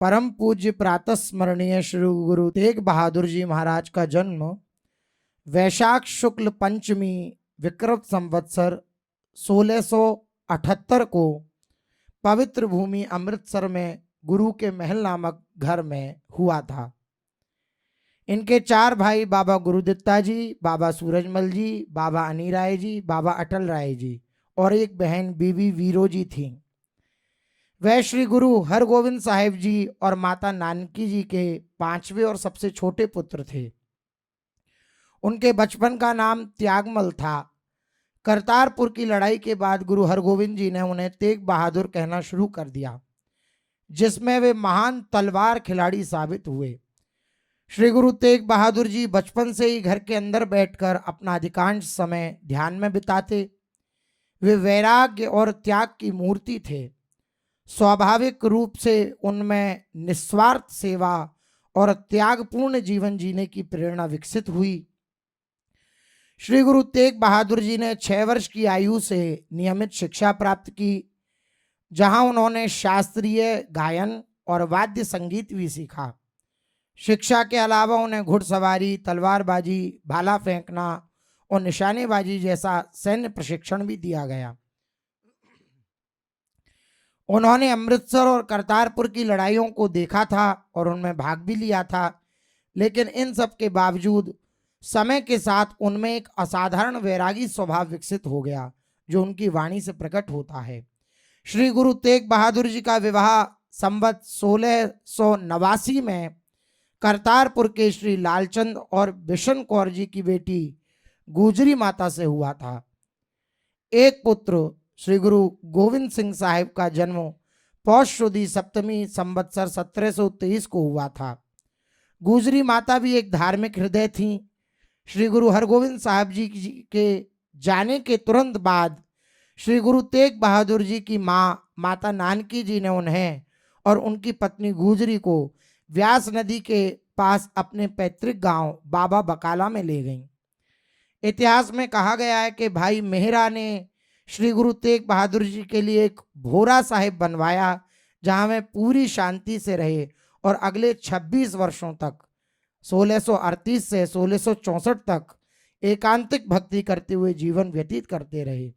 परम पूज्य प्रातः स्मरणीय श्री गुरु तेग बहादुर जी महाराज का जन्म वैशाख शुक्ल पंचमी विक्रम संवत्सर 1678 को पवित्र भूमि अमृतसर में गुरु के महल नामक घर में हुआ था। इनके चार भाई बाबा गुरुदत्ता जी, बाबा सूरजमल जी, बाबा अनी राय जी, बाबा अटल राय जी और एक बहन बीबी वीरो जी थी। वह श्री गुरु हरगोविंद साहिब जी और माता नानकी जी के पांचवें और सबसे छोटे पुत्र थे। उनके बचपन का नाम त्यागमल था। करतारपुर की लड़ाई के बाद गुरु हरगोविंद जी ने उन्हें तेग बहादुर कहना शुरू कर दिया, जिसमें वे महान तलवार खिलाड़ी साबित हुए। श्री गुरु तेग बहादुर जी बचपन से ही घर के अंदर बैठकर अपना अधिकांश समय ध्यान में बिताते। वे वैराग्य और त्याग की मूर्ति थे। स्वाभाविक रूप से उनमें निस्वार्थ सेवा और त्यागपूर्ण जीवन जीने की प्रेरणा विकसित हुई। श्री गुरु तेग बहादुर जी ने 6 वर्ष की आयु से नियमित शिक्षा प्राप्त की, जहां उन्होंने शास्त्रीय गायन और वाद्य संगीत भी सीखा। शिक्षा के अलावा उन्हें घुड़सवारी, तलवारबाजी, भाला फेंकना और निशानेबाजी जैसा सैन्य प्रशिक्षण भी दिया गया। उन्होंने अमृतसर और करतारपुर की लड़ाइयों को देखा था और उनमें भाग भी लिया था, लेकिन इन सब के बावजूद समय के साथ उनमें एक असाधारण वैरागी स्वभाव विकसित हो गया, जो उनकी वाणी से प्रकट होता है। श्री गुरु तेग बहादुर जी का विवाह संवत 1689 में करतारपुर के श्री लालचंद और बिशन कौर जी की बेटी गुजरी माता से हुआ था। एक पुत्र श्री गुरु गोविंद सिंह साहिब का जन्म पौष शुदी सप्तमी संवत्सर 1723 को हुआ था। गुजरी माता भी एक धार्मिक हृदय थी। श्री गुरु हरगोविंद साहब जी के जाने के तुरंत बाद श्री गुरु तेग बहादुर जी की माँ माता नानकी जी ने उन्हें और उनकी पत्नी गुजरी को व्यास नदी के पास अपने पैतृक गांव बाबा बकाला में ले गईं। इतिहास में कहा गया है कि भाई मेहरा ने श्री गुरु तेग बहादुर जी के लिए एक भोरा साहिब बनवाया, जहां वे पूरी शांति से रहे और अगले 26 वर्षों तक 1638 से 1664 तक एकांतिक भक्ति करते हुए जीवन व्यतीत करते रहे।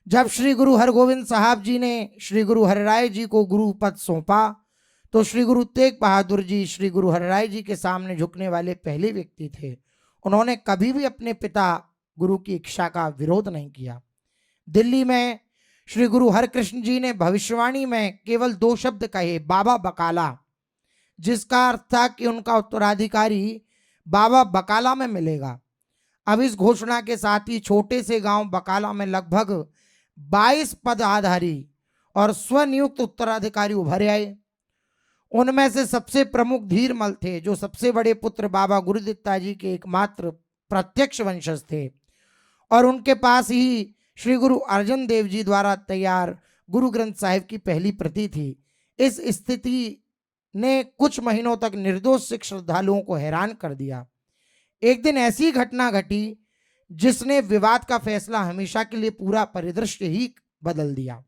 जब श्री गुरु हरगोविंद साहब जी ने श्री गुरु हरिराय जी को गुरु पद सौंपा, तो श्री गुरु तेग बहादुर जी श्री गुरु हरिराय जी के सामने झुकने वाले पहले व्यक्ति थे। उन्होंने कभी भी अपने पिता गुरु की इच्छा का विरोध नहीं किया। दिल्ली में श्री गुरु हरकृष्ण जी ने भविष्यवाणी में केवल 2 शब्द कहे, बाबा बकाला, जिसका अर्थ था कि उनका उत्तराधिकारी बाबा बकाला में मिलेगा। अब इस घोषणा के साथ ही छोटे से गांव बकाला में लगभग 22 पदाधारी और स्वनियुक्त उत्तराधिकारी उभर आए। उनमें से सबसे प्रमुख धीरमल थे, जो सबसे बड़े पुत्र बाबा गुरुदत्ता जी के एकमात्र प्रत्यक्ष वंशज थे, और उनके पास ही श्री गुरु अर्जन देव जी द्वारा तैयार गुरु ग्रंथ साहिब की पहली प्रति थी। इस स्थिति ने कुछ महीनों तक निर्दोष सिख श्रद्धालुओं को हैरान कर दिया। एक दिन ऐसी घटना घटी जिसने विवाद का फैसला हमेशा के लिए पूरा परिदृश्य ही बदल दिया।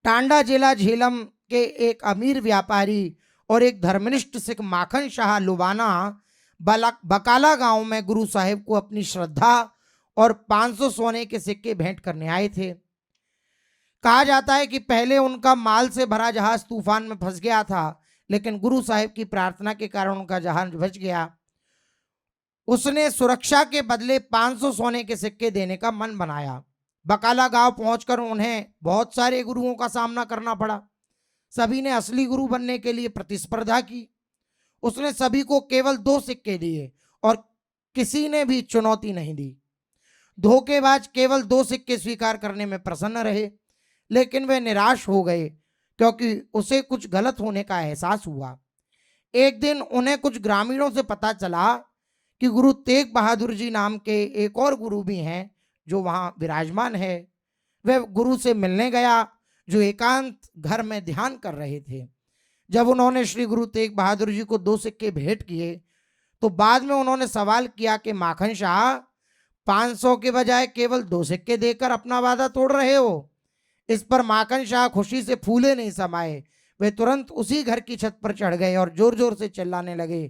टांडा जिला झेलम के एक अमीर व्यापारी और एक धर्मनिष्ठ सिख माखन शाह लुबाना बकाला गांव में गुरु साहिब को अपनी श्रद्धा और 500 सोने के सिक्के भेंट करने आए थे। कहा जाता है कि पहले उनका माल से भरा जहाज तूफान में फंस गया था, लेकिन गुरु साहिब की प्रार्थना के कारण उनका जहाज बच गया। उसने सुरक्षा के बदले 500 सोने के सिक्के देने का मन बनाया। बकाला गांव पहुंचकर उन्हें बहुत सारे गुरुओं का सामना करना पड़ा। सभी ने असली गुरु बनने के लिए प्रतिस्पर्धा की। उसने सभी को केवल 2 सिक्के दिए और किसी ने भी चुनौती नहीं दी। धोखेबाज केवल 2 सिक्के स्वीकार करने में प्रसन्न रहे, लेकिन वे निराश हो गए क्योंकि उसे कुछ गलत होने का एहसास हुआ। एक दिन उन्हें कुछ ग्रामीणों से पता चला कि गुरु तेग बहादुर जी नाम के एक और गुरु भी हैं जो वहां विराजमान है। वह गुरु से मिलने गया, जो एकांत घर में ध्यान कर रहे थे। जब उन्होंने श्री गुरु तेग बहादुर जी को 2 सिक्के भेंट किए, तो बाद में उन्होंने सवाल किया कि माखन शाह, 500 के बजाय केवल 2 सिक्के देकर अपना वादा तोड़ रहे हो। इस पर माखन शाह खुशी से फूले नहीं समाये। वे तुरंत उसी घर की छत पर चढ़ गए और जोर जोर से चिल्लाने लगे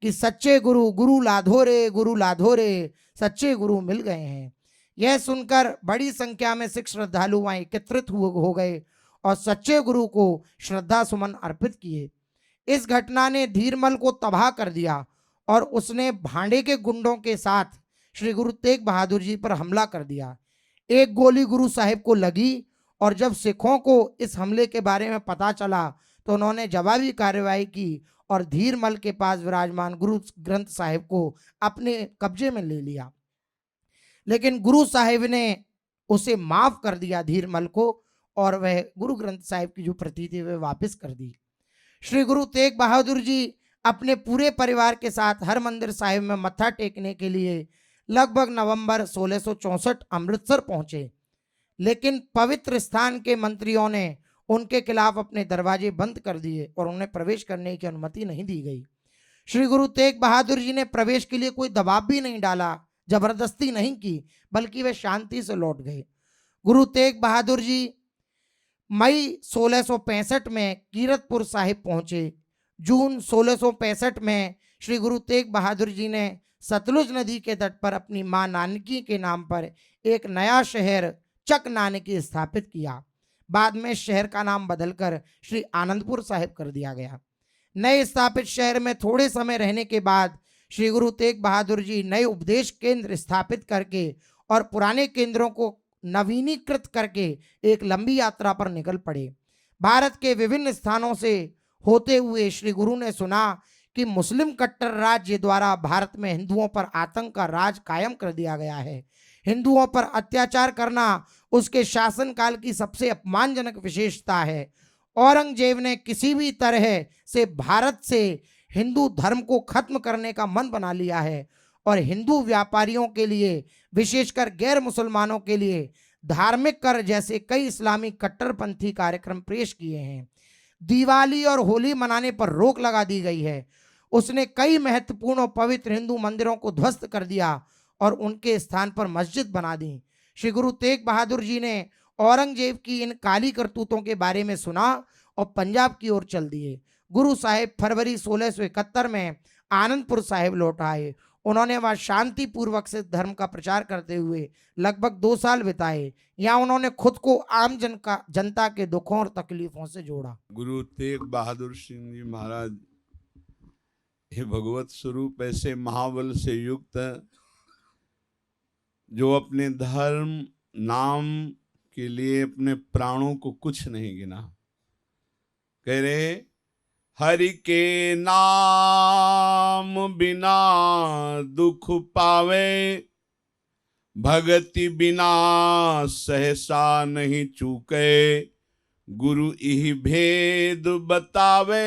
कि सच्चे गुरु, गुरु लाधो रे, गुरु लाधो रे, सच्चे गुरु मिल गए हैं। यह सुनकर बड़ी संख्या में सिख श्रद्धालु वहां एकत्रित हो गए और सच्चे गुरु को श्रद्धा सुमन अर्पित किए। इस घटना ने धीरमल को तबाह कर दिया और उसने भांडे के गुंडों के साथ श्री गुरु तेग बहादुर जी पर हमला कर दिया। एक गोली गुरु साहिब को लगी और जब सिखों को इस हमले के बारे में पता चला तो उन्होंने जवाबी कार्रवाई की और धीरमल के पास विराजमान गुरु ग्रंथ साहिब को अपने कब्जे में ले लिया। लेकिन गुरु साहिब ने उसे माफ कर दिया धीरमल को, और वह गुरु ग्रंथ साहिब की जो प्रति थी वह वापस कर दी। श्री गुरु तेग बहादुर जी अपने पूरे परिवार के साथ हरमंदिर साहिब में मत्था टेकने के लिए लगभग नवंबर 1664 अमृतसर पहुंचे, लेकिन पवित्र स्थान के मंत्रियों ने उनके खिलाफ अपने दरवाजे बंद कर दिए और उन्हें प्रवेश करने की अनुमति नहीं दी गई। श्री गुरु तेग बहादुर जी ने प्रवेश के लिए कोई दबाव भी नहीं डाला, जबरदस्ती नहीं की, बल्कि वे शांति से लौट गए। गुरु तेग बहादुर जी मई 1665 में कीरतपुर साहिब पहुंचे। जून 1665 में श्री गुरु तेग बहादुर जी ने सतलुज नदी के तट पर अपनी मां नानकी के नाम पर एक नया शहर चक नानकी स्थापित किया। बाद में शहर का नाम बदलकर श्री आनंदपुर साहिब कर दिया गया। नए स्थापित शहर में थोड़े समय रहने के बाद श्री गुरु तेग बहादुर जी नए उपदेश केंद्र स्थापित करके और पुराने केंद्रों को नवीनीकृत करके एक लंबी यात्रा पर निकल पड़े। भारत के विभिन्न स्थानों से होते हुए श्री गुरु ने सुना कि मुस्लिम कट्टर राज्य द्वारा भारत में हिंदुओं पर आतंक का राज कायम कर दिया गया है। हिंदुओं पर अत्याचार करना उसके शासनकाल की सबसे अपमानजनक विशेषता है। औरंगजेब ने किसी भी तरह से भारत से हिंदू धर्म को खत्म करने का मन बना लिया है और हिंदू व्यापारियों के लिए, विशेषकर गैर मुसलमानों के लिए धार्मिक कर जैसे कई इस्लामी कट्टरपंथी कार्यक्रम पेश किए हैं। दिवाली और होली मनाने पर रोक लगा दी गई है। उसने कई महत्वपूर्ण और पवित्र हिंदू मंदिरों को ध्वस्त कर दिया और उनके स्थान पर मस्जिद बना दी। श्री गुरु तेग बहादुर जी ने औरंगजेब की इन काली करतूतों के बारे में सुना और पंजाब की ओर चल दिए। गुरु साहिब फरवरी 1671 में आनंदपुर साहिब लौट आए। उन्होंने वहां शांति पूर्वक से धर्म का प्रचार करते हुए लगभग 2 साल बिताए। यहाँ उन्होंने खुद को आम जनता के दुखों और तकलीफों से जोड़ा। गुरु तेग बहादुर सिंह जी महाराज हे भगवत स्वरूप ऐसे महाबल से युक्त जो अपने धर्म नाम के लिए अपने प्राणों को कुछ नहीं गिना। कह रहे हरि के नाम बिना दुख पावे, भगति बिना सहसा नहीं चूके, गुरु इहि भेद बतावे,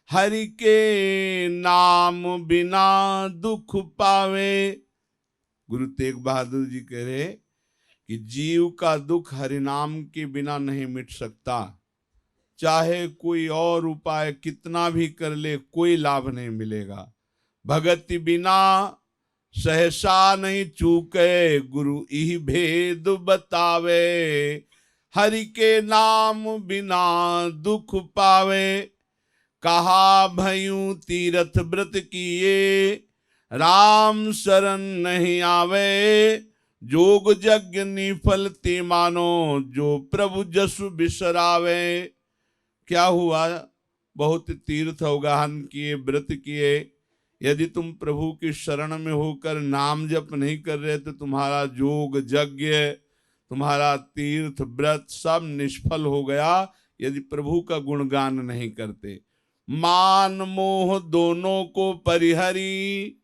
हरि के नाम बिना दुख पावे। गुरु तेग बहादुर जी कह रहे कि जीव का दुख हरिनाम के बिना नहीं मिट सकता। चाहे कोई और उपाय कितना भी कर ले कोई लाभ नहीं मिलेगा। भगति बिना सहसा नहीं चूके, गुरु इहि भेद बतावे, हरि के नाम बिना दुख पावे। कहा भयूं तीरथ व्रत किए, राम शरण नहीं आवे, जोग यज्ञ निफल ते मानो, जो प्रभु जसु बिसरावे। क्या हुआ? बहुत तीर्थ अवगाहन किए, व्रत किए, यदि तुम प्रभु की शरण में होकर नाम जप नहीं कर रहे तो तुम्हारा जोग यज्ञ, तुम्हारा तीर्थ व्रत सब निष्फल हो गया यदि प्रभु का गुणगान नहीं करते। मान मोह दोनों को परिहरी,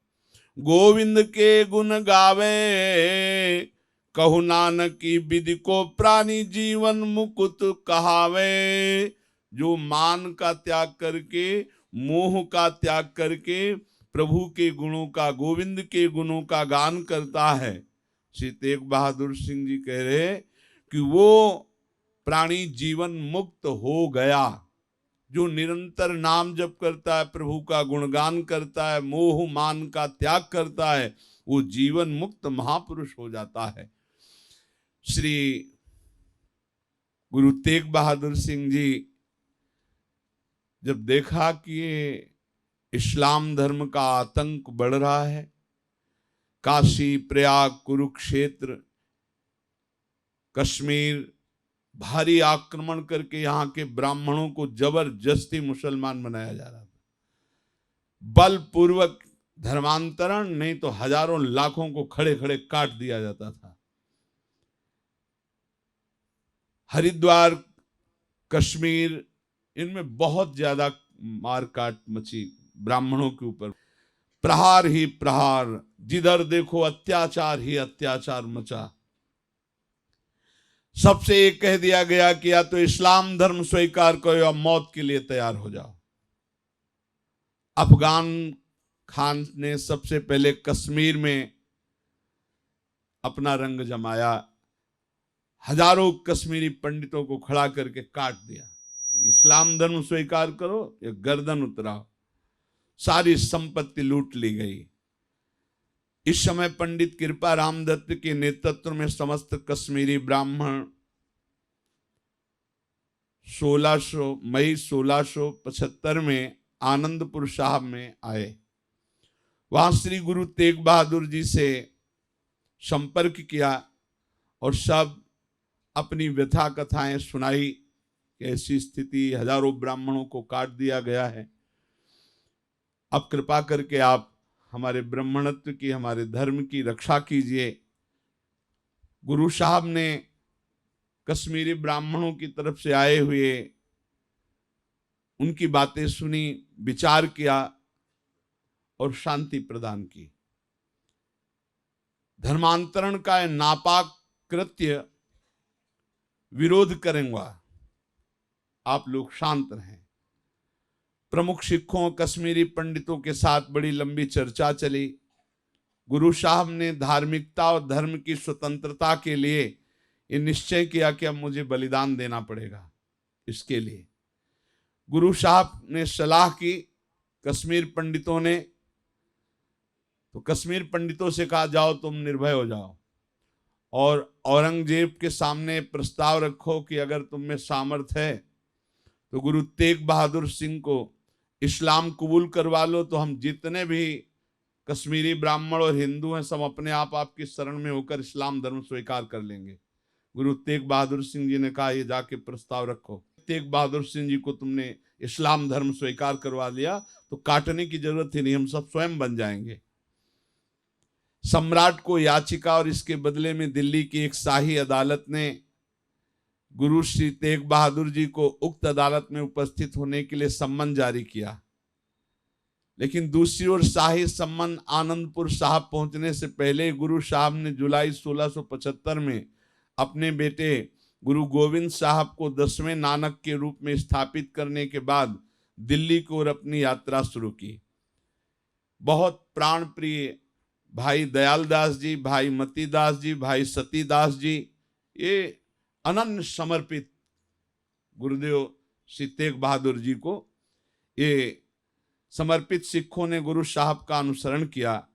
गोविंद के गुण गावे, कहु नानकी विधि को प्राणी जीवन मुकुत कहावे। जो मान का त्याग करके, मोह का त्याग करके प्रभु के गुणों का, गोविंद के गुणों का गान करता है, श्री तेग बहादुर सिंह जी कह रहे कि वो प्राणी जीवन मुक्त हो गया। जो निरंतर नाम जप करता है, प्रभु का गुणगान करता है, मोह मान का त्याग करता है, वो जीवन मुक्त महापुरुष हो जाता है। श्री गुरु तेग बहादुर सिंह जी जब देखा कि ये इस्लाम धर्म का आतंक बढ़ रहा है, काशी, प्रयाग, कुरुक्षेत्र, कश्मीर भारी आक्रमण करके यहाँ के ब्राह्मणों को जबरदस्ती मुसलमान बनाया जा रहा था, बलपूर्वक धर्मांतरण, नहीं तो हजारों लाखों को खड़े खड़े काट दिया जाता था। हरिद्वार, कश्मीर, इनमें बहुत ज्यादा मारकाट मची ब्राह्मणों के ऊपर, प्रहार ही प्रहार, जिधर देखो अत्याचार ही अत्याचार मचा। सबसे एक कह दिया गया कि या तो इस्लाम धर्म स्वीकार करो या मौत के लिए तैयार हो जाओ। अफगान खान ने सबसे पहले कश्मीर में अपना रंग जमाया, हजारों कश्मीरी पंडितों को खड़ा करके काट दिया। इस्लाम धर्म स्वीकार करो या गर्दन उतराओ। सारी संपत्ति लूट ली गई। इस समय पंडित कृपा राम दत्त के नेतृत्व में समस्त कश्मीरी ब्राह्मण 1675 में आनंदपुर साहब में आए। वहां श्री गुरु तेग बहादुर जी से संपर्क किया और सब अपनी व्यथा कथाएं सुनाई कि ऐसी स्थिति, हजारों ब्राह्मणों को काट दिया गया है, अब कृपा करके आप हमारे ब्राह्मणत्व की, हमारे धर्म की रक्षा कीजिए। गुरु साहब ने कश्मीरी ब्राह्मणों की तरफ से आए हुए उनकी बातें सुनी, विचार किया और शांति प्रदान की। धर्मांतरण का नापाक कृत्य विरोध करेंगे, आप लोग शांत रहें। प्रमुख सिखों, कश्मीरी पंडितों के साथ बड़ी लंबी चर्चा चली। गुरु साहब ने धार्मिकता और धर्म की स्वतंत्रता के लिए ये निश्चय किया कि अब मुझे बलिदान देना पड़ेगा। इसके लिए गुरु साहब ने सलाह की कश्मीर पंडितों ने, तो कश्मीर पंडितों से कहा जाओ तुम निर्भय हो जाओ और औरंगजेब के सामने प्रस्ताव रखो कि अगर तुम में सामर्थ्य है तो गुरु तेग बहादुर सिंह को इस्लाम कबूल करवा लो, तो हम जितने भी कश्मीरी ब्राह्मण और हिंदू हैं सब अपने आप आपकी शरण में होकर इस्लाम धर्म स्वीकार कर लेंगे। गुरु तेग बहादुर सिंह जी ने कहा ये जाके प्रस्ताव रखो। तेग बहादुर सिंह जी को तुमने इस्लाम धर्म स्वीकार करवा लिया तो काटने की जरूरत ही नहीं, हम सब स्वयं बन जाएंगे। सम्राट को याचिका और इसके बदले में दिल्ली की एक शाही अदालत ने गुरु श्री तेग बहादुर जी को उक्त अदालत में उपस्थित होने के लिए सम्मन जारी किया। लेकिन दूसरी ओर शाही सम्मन आनंदपुर साहब पहुंचने से पहले गुरु साहब ने जुलाई 1675 में अपने बेटे गुरु गोविंद साहब को 10वें नानक के रूप में स्थापित करने के बाद दिल्ली की ओर अपनी यात्रा शुरू की। बहुत प्राण प्रिय भाई दयालदास जी, भाई मतीदास जी, भाई सतीदास जी, ये अनन्य समर्पित गुरुदेव श्री तेग बहादुर जी को ये समर्पित सिखों ने गुरु साहब का अनुसरण किया।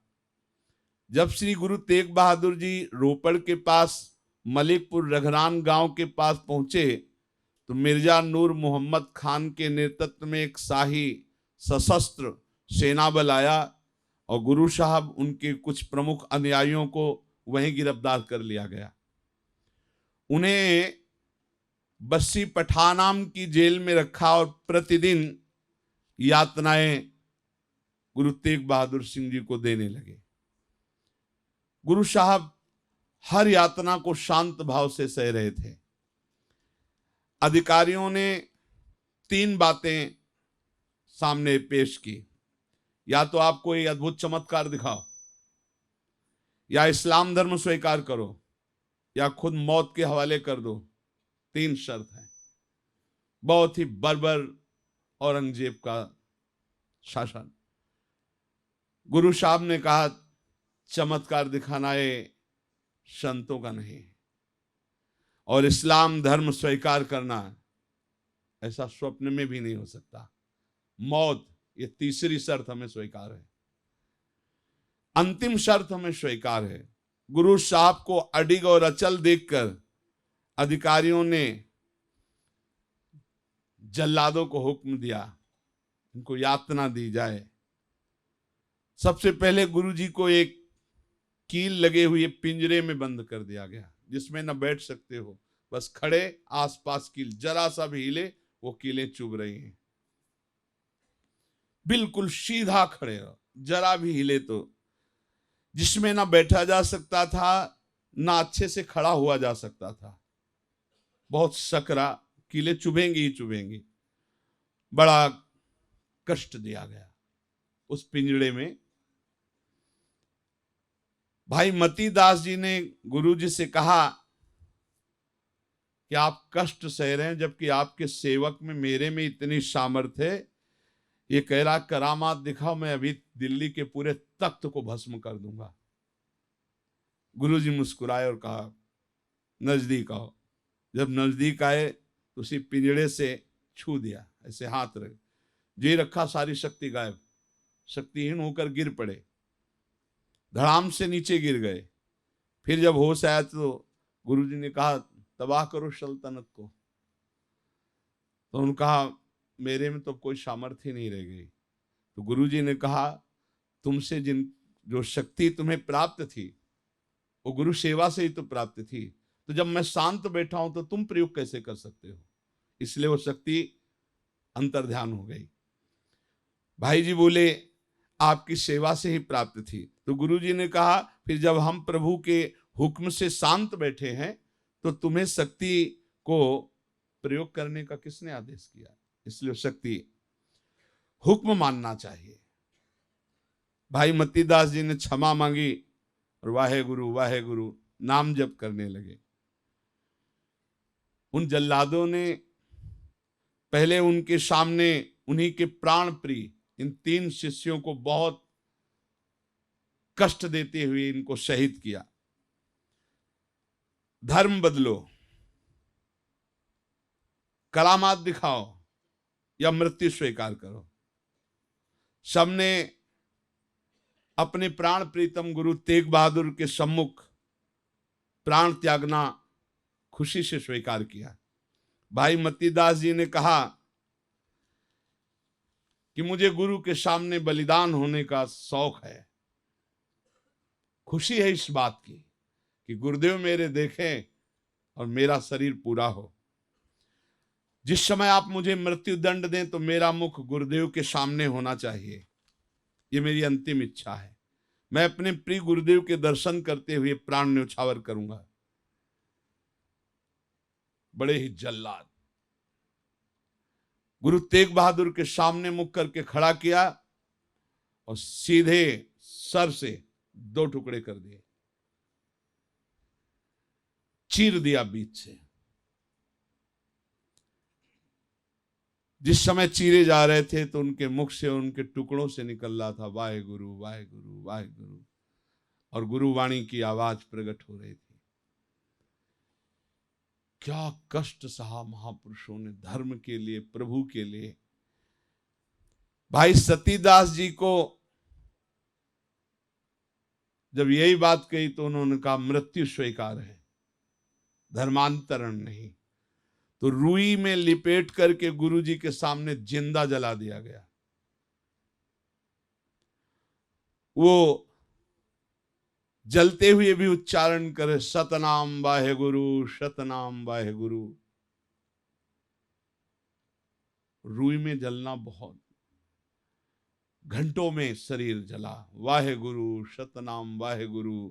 जब श्री गुरु तेग बहादुर जी रोपड़ के पास मलिकपुर रघरान गांव के पास पहुंचे तो मिर्जा नूर मोहम्मद खान के नेतृत्व में एक शाही सशस्त्र सेना बल आया और गुरु साहब उनके कुछ प्रमुख अनुयायियों को वहीं गिरफ्तार कर लिया गया। उन्हें बस्सी पठानाम की जेल में रखा और प्रतिदिन यातनाएं गुरु तेग बहादुर सिंह जी को देने लगे। गुरु साहब हर यातना को शांत भाव से सह रहे थे। अधिकारियों ने 3 बातें सामने पेश की, या तो आप कोई अद्भुत चमत्कार दिखाओ, या इस्लाम धर्म स्वीकार करो, या खुद मौत के हवाले कर दो। 3 शर्त है। बहुत ही बर्बर औरंगजेब का शासन। गुरु साहब ने कहा चमत्कार दिखाना ये संतों का नहीं है और इस्लाम धर्म स्वीकार करना ऐसा स्वप्न में भी नहीं हो सकता। मौत ये तीसरी शर्त हमें स्वीकार है। अंतिम शर्त हमें स्वीकार है। गुरु साहब को अडिग और अचल देखकर अधिकारियों ने जल्लादों को हुक्म दिया इनको यातना दी जाए। सबसे पहले गुरु जी को एक कील लगे हुए पिंजरे में बंद कर दिया गया, जिसमें न बैठ सकते हो, बस खड़े, आसपास कील, जरा सा भी हिले वो कीलें चुभ रही हैं। बिल्कुल सीधा खड़े रहो, जरा भी हिले तो, जिसमें ना बैठा जा सकता था, ना अच्छे से खड़ा हुआ जा सकता था। बहुत सकरा, कीलें चुभेंगी ही चुभेंगी। बड़ा कष्ट दिया गया उस पिंजड़े में। भाई मतीदास जी ने गुरु जी से कहा कि आप कष्ट सह रहे हैं, जबकि आपके सेवक में, मेरे में इतनी सामर्थ्य है। ये कह रहा करामात दिखाओ, मैं अभी दिल्ली के पूरे तख्त को भस्म कर दूंगा। गुरु जी मुस्कुराए और कहा नजदीक आओ। जब नजदीक आए तो उसी पिंजड़े से छू दिया, ऐसे हाथ रख जी रखा, सारी शक्ति गायब, शक्तिहीन होकर गिर पड़े, धड़ाम से नीचे गिर गए। फिर जब होश आया तो गुरुजी ने कहा तबाह करो सल्तनत को। तो उन्होंने कहा मेरे में तो कोई सामर्थ्य नहीं रह गई। तो गुरुजी ने कहा तुमसे जो शक्ति तुम्हें प्राप्त थी वो गुरु सेवा से ही तो प्राप्त थी, तो जब मैं शांत बैठा हूं तो तुम प्रयोग कैसे कर सकते हो? इसलिए वो शक्ति अंतर्ध्यान हो गई। भाई जी बोले आपकी सेवा से ही प्राप्त थी। तो गुरुजी ने कहा फिर जब हम प्रभु के हुक्म से शांत बैठे हैं तो तुम्हें शक्ति को प्रयोग करने का किसने आदेश किया? इसलिए शक्ति हुक्म मानना चाहिए। भाई मतीदास जी ने क्षमा मांगी और वाहे गुरु नाम जप करने लगे। उन जल्लादों ने पहले उनके सामने उन्हीं के प्राण प्रिय इन 3 शिष्यों को बहुत कष्ट देते हुए इनको शहीद किया। धर्म बदलो, करामात दिखाओ या मृत्यु स्वीकार करो। सबने अपने प्राण प्रीतम गुरु तेग बहादुर के सम्मुख प्राण त्यागना खुशी से स्वीकार किया। भाई मतीदास जी ने कहा कि मुझे गुरु के सामने बलिदान होने का शौक है, खुशी है इस बात की कि गुरुदेव मेरे देखें और मेरा शरीर पूरा हो। जिस समय आप मुझे मृत्यु दंड दें तो मेरा मुख गुरुदेव के सामने होना चाहिए, ये मेरी अंतिम इच्छा है। मैं अपने प्रिय गुरुदेव के दर्शन करते हुए प्राण न्यौछावर करूंगा। बड़े ही जल्लाद गुरु तेग बहादुर के सामने मुख करके खड़ा किया और सीधे सर से 2 टुकड़े कर दिए, चीर दिया बीच से। जिस समय चीरे जा रहे थे तो उनके मुख से उनके टुकड़ों से निकल रहा था वाहे गुरु वाहे गुरु वाहे गुरु, और गुरुवाणी की आवाज प्रकट हो रही थी। क्या कष्ट सहा महापुरुषों ने धर्म के लिए, प्रभु के लिए। भाई सतीदास जी को जब यही बात कही तो उन्होंने कहा मृत्यु स्वीकार है, धर्मांतरण नहीं। तो रुई में लिपेट करके गुरु जी के सामने जिंदा जला दिया गया। वो जलते हुए भी उच्चारण करे सतनाम वाहे गुरु, सतनाम वाहे गुरु। रुई में जलना बहुत, घंटों में शरीर जला। वाहे गुरु सतनाम वाहे गुरु,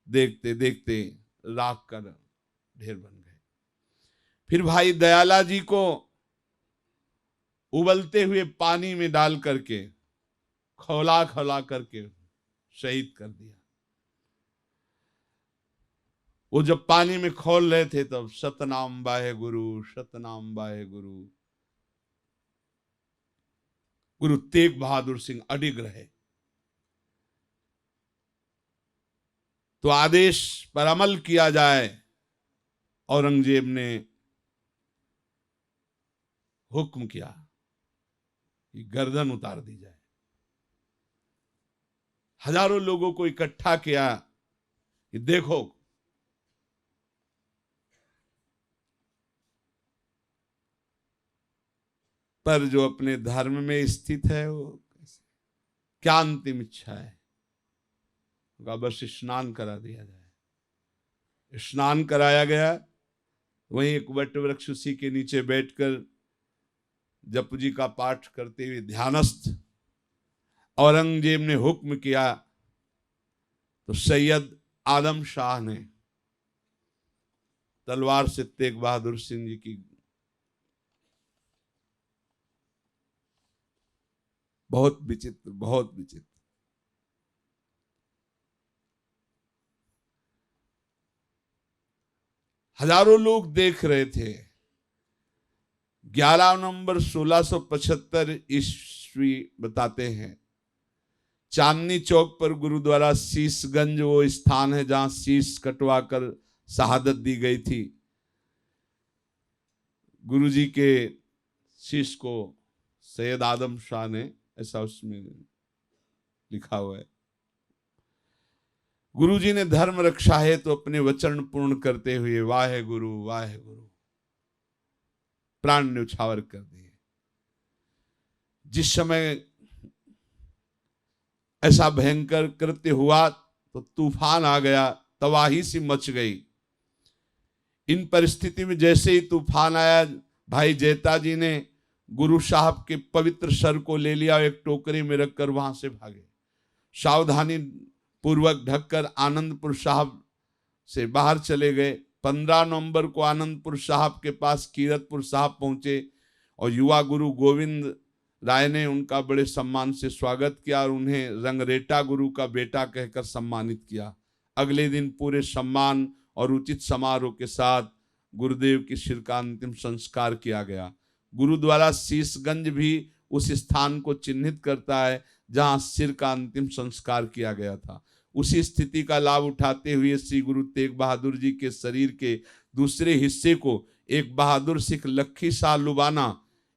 देखते देखते राख कर ढेर बन गए। फिर भाई दयाला जी को उबलते हुए पानी में डाल करके खौला खौला करके शहीद कर दिया। वो जब पानी में खौल रहे थे तब सतनाम वाहे गुरु, सतनाम वाहे गुरु। गुरु तेग बहादुर सिंह अडिग रहे। तो आदेश पर अमल किया जाए। औरंगजेब ने हुक्म किया कि गर्दन उतार दी जाए। हजारों लोगों को इकट्ठा किया कि देखो पर जो अपने धर्म में स्थित है वो क्या अंतिम इच्छा है? बस स्नान करा दिया जाए। स्नान कराया गया, वहीं एक वट वृक्ष उसी के नीचे बैठकर जप जी का पाठ करते हुए ध्यानस्थ औरंगजेब ने हुक्म किया तो सैयद आदम शाह ने तलवार से तेग बहादुर सिंह जी की बहुत विचित्र, बहुत विचित्र। हजारों लोग देख रहे थे। 11 नवंबर 1675 ईस्वी बताते हैं, चांदनी चौक पर गुरुद्वारा शीशगंज वो स्थान है जहां शीश कटवाकर शहादत दी गई थी। गुरुजी के शीश को सैयद आदम शाह ने, ऐसा उसमें लिखा हुआ है। गुरुजी ने धर्म रक्षा है तो अपने वचन पूर्ण करते हुए वाहे गुरु प्राण न्यौछावर कर दिए। जिस समय ऐसा भयंकर कृत्य हुआ तो तूफान आ गया, तबाही सी मच गई। इन परिस्थिति में जैसे ही तूफान आया, भाई जैता जी ने गुरु साहब के पवित्र सर को ले लिया, एक टोकरी में रखकर वहां से भागे। सावधानी पूर्वक ढककर आनंदपुर साहब से बाहर चले गए। 15 नवंबर को आनंदपुर साहब के पास कीरतपुर साहब पहुंचे और युवा गुरु गोविंद राय ने उनका बड़े सम्मान से स्वागत किया और उन्हें रंगरेटा गुरु का बेटा कहकर सम्मानित किया। अगले दिन पूरे सम्मान और उचित समारोह के साथ गुरुदेव के सिर का अंतिम संस्कार किया गया। गुरुद्वारा शीशगंज भी उस स्थान को चिन्हित करता है जहां सिर का अंतिम संस्कार किया गया था। उसी स्थिति का लाभ उठाते हुए श्री गुरु तेग बहादुर जी के शरीर के दूसरे हिस्से को एक बहादुर सिख लखी शाह लुबाना,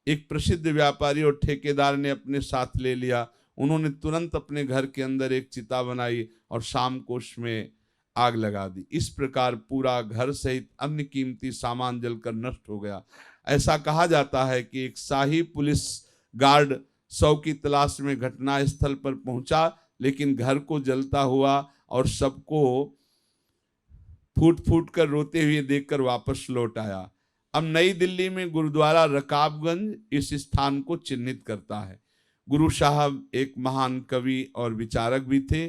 एक प्रसिद्ध व्यापारी और ठेकेदार ने अपने साथ ले लिया। उन्होंने तुरंत अपने घर के अंदर एक चिता बनाई और शाम को उसमें आग लगा दी। इस प्रकार पूरा घर सहित अन्य कीमती सामान जलकर नष्ट हो गया। ऐसा कहा जाता है कि एक शाही पुलिस गार्ड शव की तलाश में घटना स्थल पर पहुंचा, लेकिन घर को जलता हुआ और सबको फूट फूट कर रोते हुए देखकर वापस लौट आया। अब नई दिल्ली में गुरुद्वारा रकाबगंज इस स्थान को चिन्हित करता है। गुरु साहब एक महान कवि और विचारक भी थे।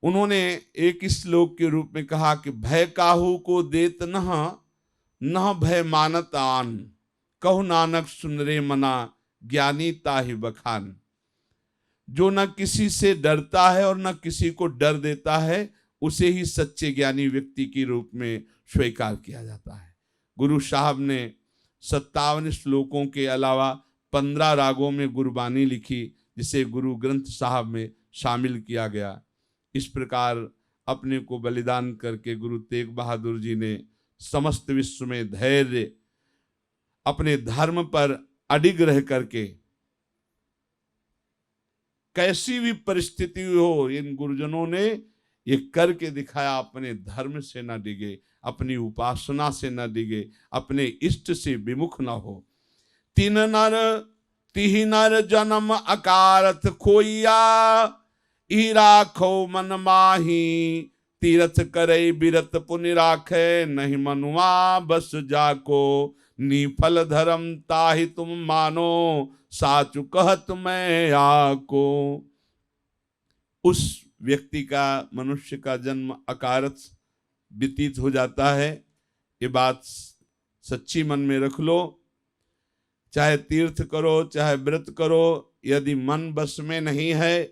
उन्होंने एक श्लोक के रूप में कहा कि भय काहू को देत न भय मानत आन, कहु नानक सुन रे मना, ज्ञानी ताहि बखान। जो न किसी से डरता है और न किसी को डर देता है, उसे ही सच्चे ज्ञानी व्यक्ति के रूप में स्वीकार किया जाता है। गुरु साहब ने 57 श्लोकों के अलावा 15 रागों में गुरबानी लिखी, जिसे गुरु ग्रंथ साहब में शामिल किया गया। इस प्रकार अपने को बलिदान करके गुरु तेग बहादुर जी ने समस्त विश्व में धैर्य, अपने धर्म पर अडिग रह करके, कैसी भी परिस्थिति हो, इन गुरुजनों ने ये करके दिखाया। अपने धर्म से न डिगे, अपनी उपासना से न डिगे, अपने इष्ट से विमुख न हो। तीन नर तिहि नर जन्म अकारथ खोइया, ई राखो मन माही, तीरथ करे बिरत पुनि राखे, नहीं मनुआ बस जाको, निफल धर्म ताहि तुम मानो, साचु कहत मैं आको। उस व्यक्ति का, मनुष्य का जन्म अकारथ व्यतीत हो जाता है। ये बात सच्ची मन में रख लो। चाहे तीर्थ करो, चाहे व्रत करो, यदि मन बस में नहीं है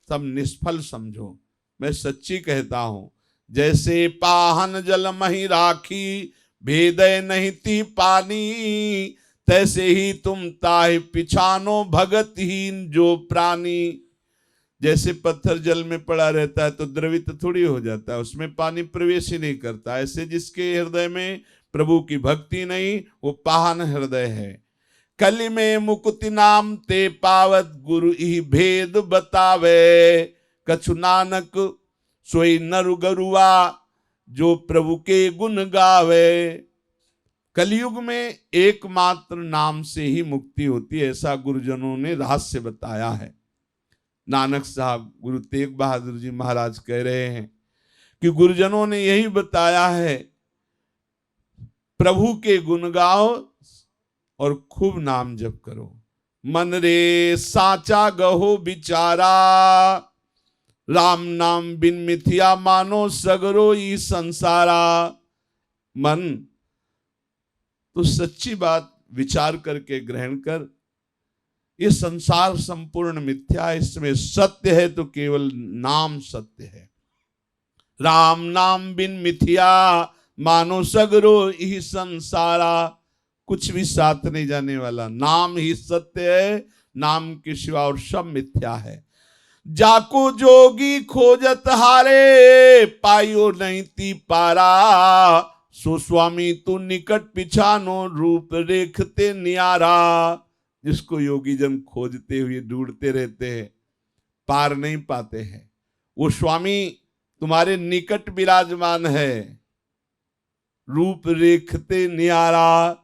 तब निष्फल समझो। मैं सच्ची कहता हूं, जैसे पाहन जल मही राखी, भेदय नहीं ती पानी, तैसे ही तुम ताहि पिछानो भगतहीन जो प्राणी। जैसे पत्थर जल में पड़ा रहता है तो द्रवित थोड़ी हो जाता है, उसमें पानी प्रवेश ही नहीं करता। ऐसे जिसके हृदय में प्रभु की भक्ति नहीं, वो पाहन हृदय है। कलि में मुक्ति नाम ते पावत, गुरु ही भेद बतावे, कछु नानक सोई नर गरुआ, जो प्रभु के गुण गावे। कलयुग में एकमात्र नाम से ही मुक्ति होती है, ऐसा गुरुजनों ने रहस्य बताया है। नानक साहब गुरु तेग बहादुर जी महाराज कह रहे हैं कि गुरुजनों ने यही बताया है, प्रभु के गुण गाओ और खूब नाम जप करो। मन रे साचा गहो बिचारा, राम नाम बिन मिथिया मानो सगरो ई संसारा। मन तो सच्ची बात विचार करके ग्रहण कर, ये संसार संपूर्ण मिथ्या है, इसमें सत्य है तो केवल नाम सत्य है। राम नाम बिन मिथिया मानो सगरो ही संसारा, कुछ भी साथ नहीं जाने वाला, नाम ही सत्य है, नाम के सिवा और सब मिथ्या है। जाको जोगी खोजत हारे, पायो नहीं ती पारा, सो स्वामी तू निकट पिछानो, रूप देखते नियारा। जिसको योगी जन खोजते हुए ढूंढते रहते हैं, पार नहीं पाते हैं, वो स्वामी तुम्हारे निकट विराजमान है, रूप रेखते नियारा।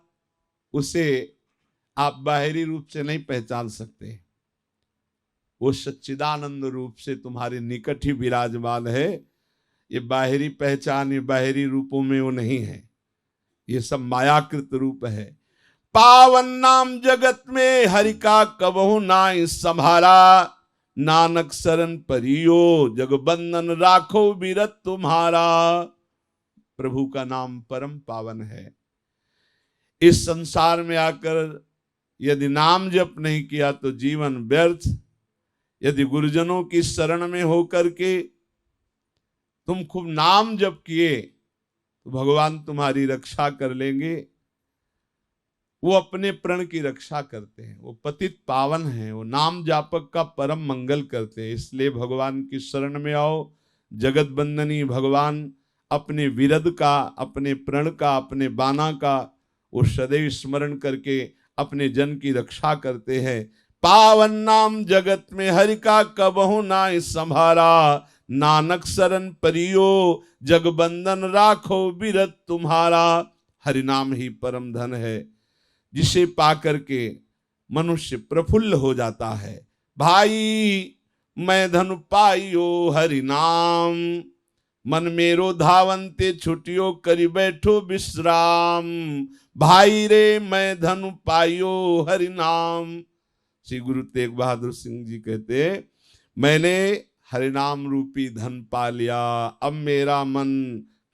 उसे आप बाहरी रूप से नहीं पहचान सकते, वो सच्चिदानंद रूप से तुम्हारे निकट ही विराजमान है। ये बाहरी पहचान, ये बाहरी रूपों में वो नहीं है, ये सब मायाकृत रूप है। पावन नाम जगत में हरि का कबहु नाई संभारा, नानक शरण परियो जग बंधन राखो बिरत तुम्हारा। प्रभु का नाम परम पावन है। इस संसार में आकर यदि नाम जप नहीं किया तो जीवन व्यर्थ। यदि गुरुजनों की शरण में होकर के तुम खूब नाम जप किए तो भगवान तुम्हारी रक्षा कर लेंगे। वो अपने प्रण की रक्षा करते हैं, वो पतित पावन हैं, वो नाम जापक का परम मंगल करते हैं। इसलिए भगवान की शरण में आओ। जगत बंदनी भगवान अपने विरद का, अपने प्रण का, अपने बाना का वो सदैव स्मरण करके अपने जन की रक्षा करते हैं। पावन नाम जगत में हरि का कबहु नाई संभारा, नानक शरण परियो जग बंधन राखो बिरत तुम्हारा। हरि नाम ही परम धन है, जिसे पाकर के मनुष्य प्रफुल्ल हो जाता है। भाई मैं धन पाइयो हरि नाम, मन मेरो धावंते छुटियो करी बैठो विश्राम। भाई रे मैं धन पाइयो हरि नाम। श्री गुरु तेग बहादुर सिंह जी कहते, मैंने हरिनाम रूपी धन पा लिया, अब मेरा मन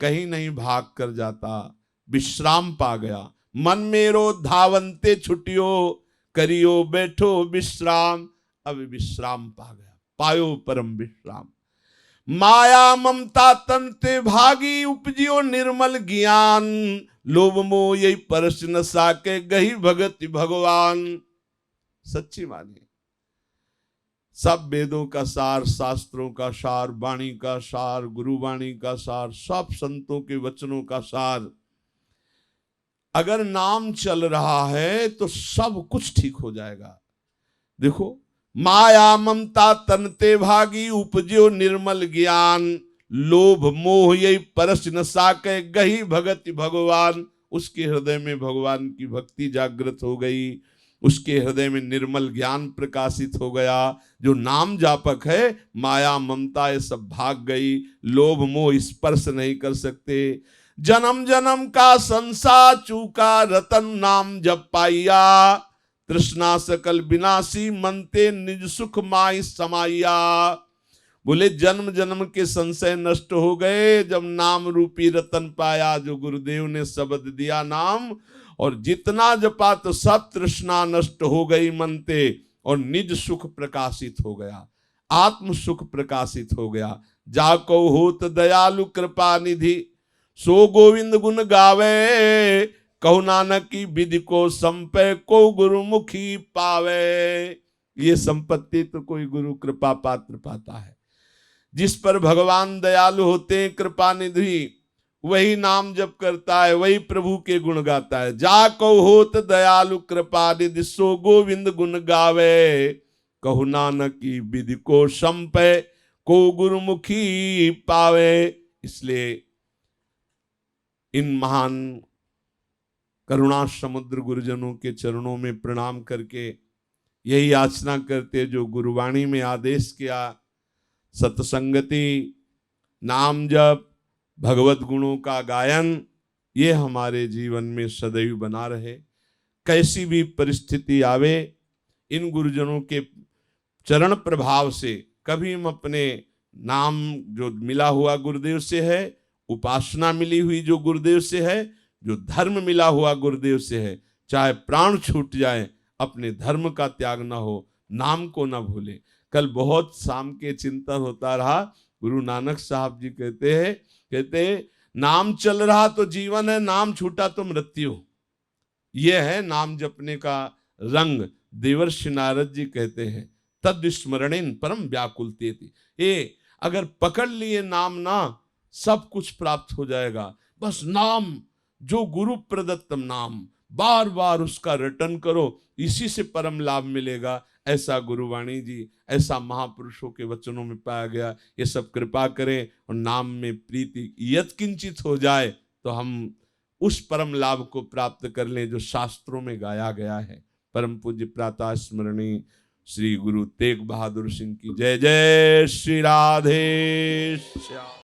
कहीं नहीं भाग कर जाता, विश्राम पा गया। मन मेरो धावंते छुटियो करियो बैठो विश्राम, अब विश्राम पा गया, पायो परम विश्राम। माया ममता तन ते भागी, उपजियो निर्मल ज्ञान। लोभ मोह यही परस नशा के गही भगति भगवान। सच्ची मानिए, सब वेदों का सार, शास्त्रों का सार, वाणी का सार, गुरुवाणी का सार, सब संतों के वचनों का सार, अगर नाम चल रहा है तो सब कुछ ठीक हो जाएगा। देखो, माया ममता तनते भागी, उपजो निर्मल ज्ञान। लोभ मोह यही परस नशा के गही भगति भगवान। उसके हृदय में भगवान की भक्ति जागृत हो गई, उसके हृदय में निर्मल ज्ञान प्रकाशित हो गया। जो नाम जापक है, माया ममता ये सब भाग गई, लोभ मोह स्पर्श नहीं कर सकते। जन्म जन्म का संसार चूका, रतन नाम जप पाइया। तृष्णा सकल विनाशी, मनते निज सुख माई समाइया। बोले जन्म जन्म के संशय नष्ट हो गए जब नाम रूपी रतन पाया, जो गुरुदेव ने शब्द दिया नाम, और जितना जपा तो सब तृष्णा नष्ट हो गई मनते, और निज सुख प्रकाशित हो गया, आत्म सुख प्रकाशित हो गया। जाको होत दयालु कृपा निधि, सो गोविंद गुण गावे। कहु नानक की विधि को संपय, को गुरुमुखी पावे। ये संपत्ति तो कोई गुरु कृपा पात्र पाता है। जिस पर भगवान दयालु होते हैं, कृपा निधि, वही नाम जप करता है, वही प्रभु के गुण गाता है। जाको होत दयालु कृपा निधि, सो गोविंद गुण गावे। कहु नानक की विधि को संपय, को गुरुमुखी पावे। इसलिए इन महान करुणा समुद्र गुरुजनों के चरणों में प्रणाम करके यही याचना करते जो गुरुवाणी में आदेश किया, सत्संगति, नाम जप, भगवत गुणों का गायन, ये हमारे जीवन में सदैव बना रहे। कैसी भी परिस्थिति आवे, इन गुरुजनों के चरण प्रभाव से कभी हम अपने नाम जो मिला हुआ गुरुदेव से है, उपासना मिली हुई जो गुरुदेव से है, जो धर्म मिला हुआ गुरुदेव से है, चाहे प्राण छूट जाए अपने धर्म का त्याग ना हो, नाम को ना भूले। कल बहुत शाम के चिंतन होता रहा, गुरु नानक साहब जी कहते नाम चल रहा तो जीवन है, नाम छूटा तो मृत्यु। यह है नाम जपने का रंग। देवर्षि नारद जी कहते हैं तद स्मरणेन परम व्याकुलतेति। ये अगर पकड़ लिए नाम ना, सब कुछ प्राप्त हो जाएगा। बस नाम, जो गुरु प्रदत्तम नाम, बार बार उसका रटन करो, इसी से परम लाभ मिलेगा। ऐसा गुरुवाणी जी, ऐसा महापुरुषों के वचनों में पाया गया। ये सब कृपा करें और नाम में प्रीति यत्किंचित हो जाए तो हम उस परम लाभ को प्राप्त कर लें जो शास्त्रों में गाया गया है। परम पूज्य प्रातः स्मरणीय श्री गुरु तेग बहादुर सिंह की जय जय। श्री राधे श्याम।